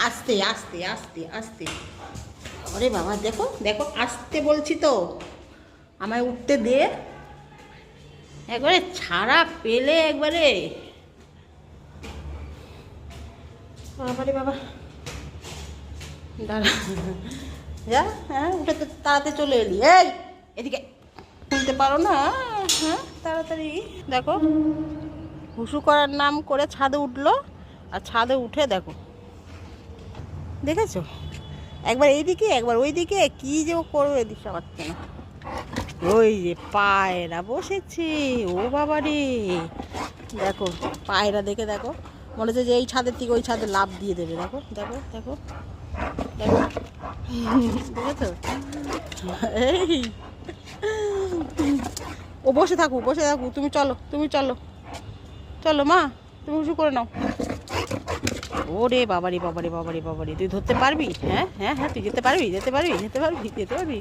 আস্তে আস্তে আস্তে আস্তে। আরে বাবা, দেখো দেখো, আসতে বলছি তো, আমায় উঠতে দে। একবারে ছাড়া পেলে একবারে, বাবারে বাবা, দাঁড়া, যা, হ্যাঁ উঠে তো তাড়াতাড়ি চলে এলি। এই এদিকে খুলতে পারো না? হ্যাঁ তাড়াতাড়ি। দেখো, হুসু করার নাম করে ছাদে উঠলো, আর ছাদে উঠে দেখো, দেখেছো, একবার এইদিকে একবার ওইদিকে, কি যে ও করবে দিশা পাচ্ছে না। ওই যে পায়রা বসেছে, ও বাবা রে, দেখো পায়রা দেখে দেখো, মনে হচ্ছে যে এই ছাদের থেকে ওই ছাদে লাফ দিয়ে দেবে। দেখো দেখো দেখো দেখো, দেখেছো? এই ও বসে থাকুক, বসে থাকুক, তুমি চলো, তুমি চলো, চলো মা, তুমি উঁচু করে নাও। ওরে বাবারে বাবারে বাবারে বাবারে, তুই ধরতে পারবি? হ্যাঁ হ্যাঁ হ্যাঁ, তুই যেতে পারবি, যেতে পারবি, যেতে পারবি, যেতে পারবি।